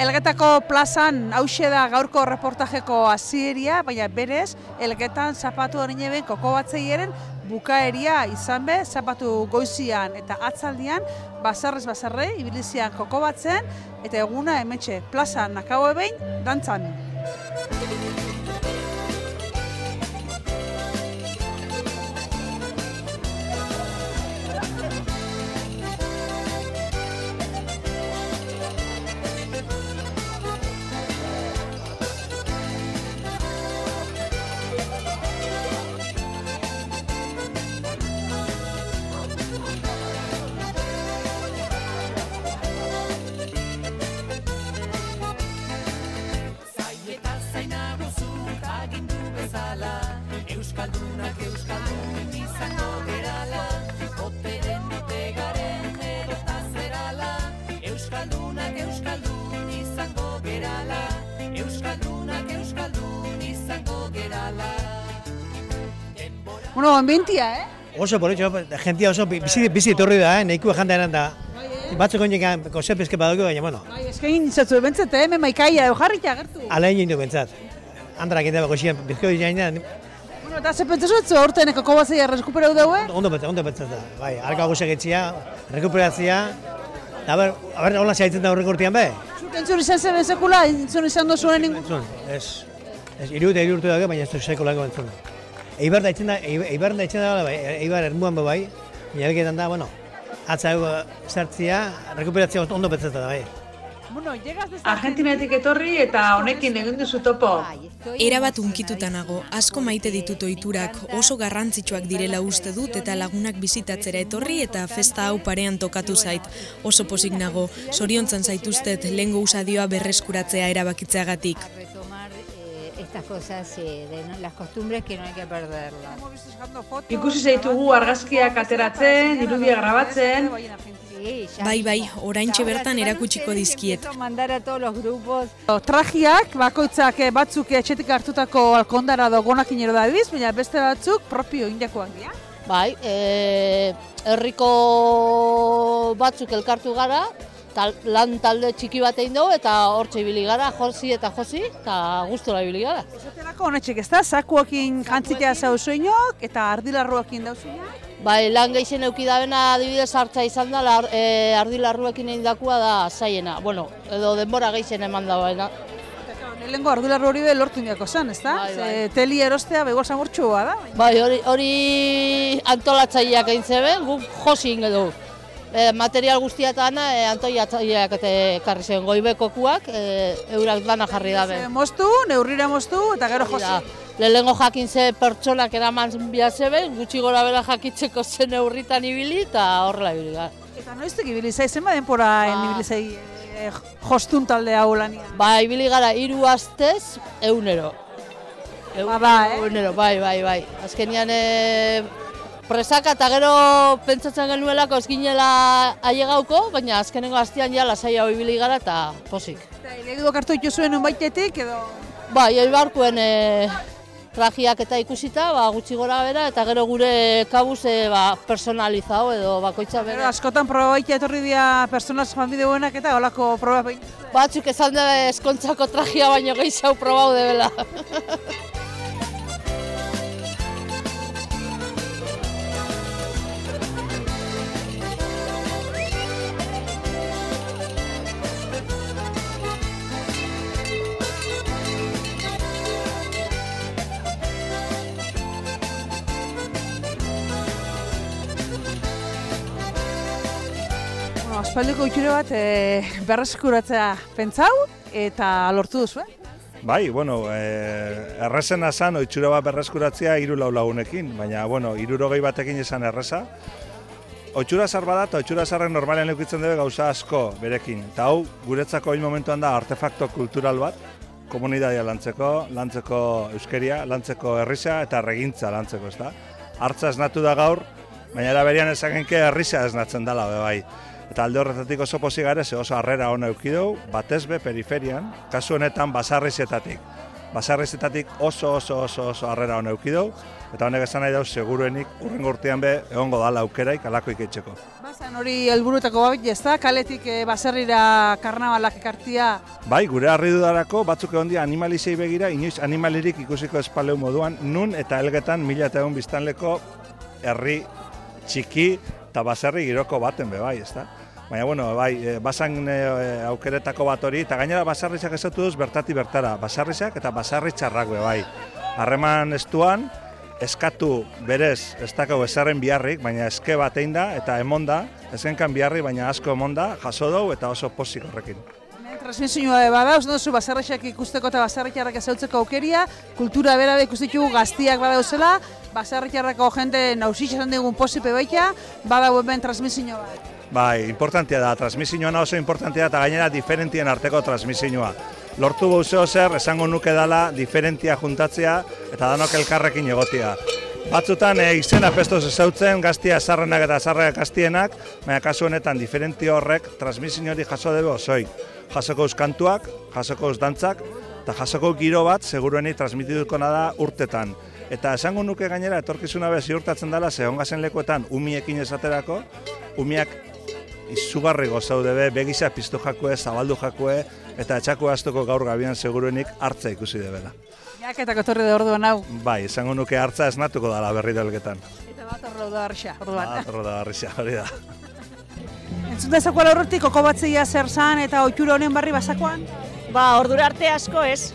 Elgetako plazan hauxe da gaurko reportajeko hasieria, baina berez, Elgetan zapatu horien koko batzeieren bukaeria izan be, zapatu goizian eta atzaldian, basarrez basarre, ibilizian koko batzen, eta eguna hemetxe plazan nakau ebein, dantzan. Euskaldunak euskaldun izango gerala, oteren otegaren edota zerala. Euskaldunak euskaldun izango gerala, euskaldunak euskaldun izango gerala. Bueno, ambientia, Oso politxo, jentia oso bizi etorri da, nahiko jandean da. Batzuk oinekan konsepezke badugu, baina, bueno. Bai, eskain izatzu bentzat, maikaia edo jarritia gertu. Alain jindu bentzat. Andrak indaba goxien bizkoi jaina. Bueno, eta ze pentsatzu aurten koko batzea rekuperatu daue? Ondo pentsat da. Bai, arka guztiak etxia, rekuperatzia. A ber, hola zaitzen da horrek urtean be? Zuk entzun izan zen sekula, entzun izan dozuen ingu? Entzun, ez irurte dago, baina ez du sekulako entzun. Eibar da itzen da, Eibar ermuan bai, Elgetan da, bueno, atza sartzia, rekuperatzia ondo pentsat da, bai. Argentinatik etorri eta honekin egin duzu topo. Erabat unkituta nago, asko maite ditut ohiturak, oso garrantzitsuak direla uste dut eta lagunak bizitatzera etorri eta festa hau parean tokatu zait. Oso pozik nago, zoriontzen zaituztet lehengo usadioa berreskuratzea erabakitzeagatik. Estas cosas de las costumbres que no hay que perderlas. Ikusi zaitugu argazkiak ateratzen, irudia grabatzen. Bai, oraintxe bertan erakutsiko dizkiet. Mandar a todos los grupos. Trajiak, bakoitzak batzuk etxetik hartutako alkondara dogonakin ero da ebiz, baina beste batzuk propio indiakoak dira. Bai, herriko batzuk elkartu gara, lan talde txiki bat egin dugu eta hortxe ibili gara, josi eta gustora ibili gara. Esaterako honetxek ez da, sakuakin jantzitea zauzuinok eta ardilarruakin dauzuinak? Bai, lan gehien eukidabena adibidez hartza izan da, ardilarruekin egin dakua da zaiena. Bueno, edo denbora gehien eman dagoena. Lehenko ardilarru hori lortu indiako zen, ez da? Teli erostea begoa zamurtxua da? Bai, hori antolatzaileak egin zeben, guk josi inge dugu. Material guztiatan antolatzaileak ekarri zen goibekokuak, eurak dana jarri dabe. Moztu, neurrira moztu eta gero josi. Lehengo jakin ze pertsonak eraman bihatzeben, gutxi gora bera jakitzeko zen neurritan ibili eta horrela ibili gara. Eta noiztek ibili zai, zenba denpora ibili zai jostun talde hau lanian? Ba, ibili gara 3 astez, 100. Bai. Azkenian presaka eta gero pentsatzen genuelako ez ginela ailegauko, baina azkenengo astean ja lasai hau ibili gara eta posik. Eta ilegidok hartu dituzuen unbaitetik edo? Bai, eibarkuen trajiak eta ikusita, gutxi gora bera, eta gero gure kabuz personalizao edo bakoitza bera. Askotan proba baitea etorri dira personaz fanbideuenak eta holako proba behin? Batzuk esan da eskontzako trajia baino gehiago probau debela. Aspaldiko itxure bat berreskuratzea pentsau eta lortu duzu, Bai, bueno, errezena zan, itxure bat berreskuratzea 3 lagunekin, baina, bueno, 60 batekin izan erreza. Oitxura zar bada eta oitxura zarren normalean eukitzen dugu gauza asko berekin. Eta hau, guretzako hil momentuan da artefakto kultural bat, komunitatea lantzeko euskeria, lantzeko herrisa eta regintza lantzeko, ez da? Hartza esnatu da gaur, baina era berian ezagenke herrisa esnatzen dela, bai. Eta alde horretatik oso pozik gara, oso harrera hona eukideu, batez be periferian, kasu honetan basarrizetatik. Basarrizetatik oso harrera hona eukideu, eta honek esan nahi dau seguruenik urrengo urtean be egongo dala aukeraik alako iketxeko. Hori helburutako bat, ez da? Kaletik baserrira karnabalak ekartia. Bai, gure harridudarako batzuk egon dira animalizei begira, inoiz animalirik ikusiko espaleu moduan, nun eta Elgetan 1000 biztanleko herri txiki eta baserri giroko baten bai, ez da? Baina, bueno, bai, basan aukeretako bat hori, eta gainera basarrizak esatu duz bertati bertara, basarrizak eta basarritxarrak bai. Harreman estuan, eskatu berez ez dakau ezarren biharrik, baina eske bat egin da eta emonda, ezkenkan biharri, baina asko emonda, jaso dugu eta oso pozik horrekin. Transmisioa bada, uste duzu basarrixak ikusteko eta basarritxarrak ezautzeko aukeria, kultura bera ikustitugu gaztiak badauzela, basarritxarrako jende nausitxetan digun posipe baita, bada hemen transmisioa bat. Bai, importantia da, transmisioa oso importantia da eta gainera diferentien arteko transmisioa. Lortu gauzeo zer, esango nuke dala, diferentia juntatzea eta danok elkarrekin egotia. Batzutan izena pestoz ezautzen, gaztia esarrenak eta esarrenak gaztienak, baina kasu honetan diferentia horrek transmisio hori jaso debe osoik. Jasoko euskantuak, jasoko eusdantzak, eta jasoko giro bat seguruenik transmitituko da urtetan. Eta esango nuke gainera etorkizuna be ziurtatzen dela, ze ongazen lekuetan umiekin esaterako, umiak izugarri gozau debe, begisa piztu jakue, zabaldu jakue, eta etxako astuko gaur gabian seguruenik hartza ikusi debela. Jaketako torri da orduan hau. Bai, esango nuke hartza esnatuko dela berri Elgetan. Eta bat horro da harrixa, orduan. Bat horro da harrixa, hori da. Entzun dezakoa aurretik koko batzeia zer zan eta ohitura honen barri basakoan? Ba, ordura arte asko ez,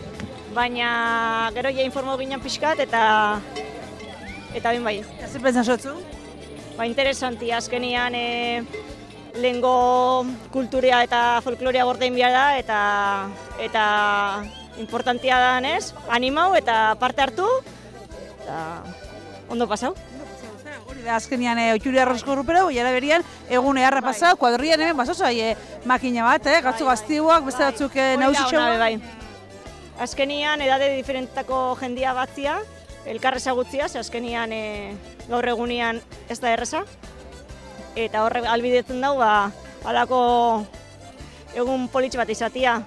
baina gero ja informo ginen pixkat eta bin bai. Eta zer pentsatzu? Ba, interesanti, azkenian lehengo kulturia eta folklorea bordein behar da eta importantia da ez, animau eta parte hartu eta ondo pasau. Hori da, azkenian ohitura arrozko grupera, jara berian egun eharra pasau, kuadrian hemen basoza, makina bat, gatzu gaztiuak, beste batzuk nausitxoa. Bai. Azkenian edade diferentako jendia batzia, elkar ezagutzia, ze azkenian gaur egunean ez da erreza. Eta horrek albidetzen dau, halako egun politxe bat izatia.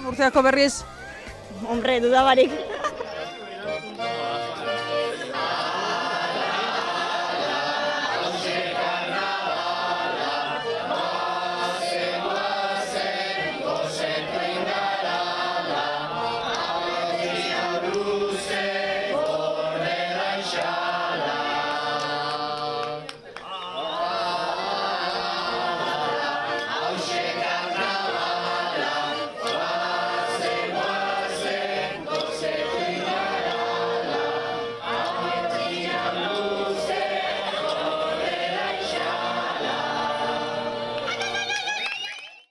Urteako berriz? Hombre, dudabarik.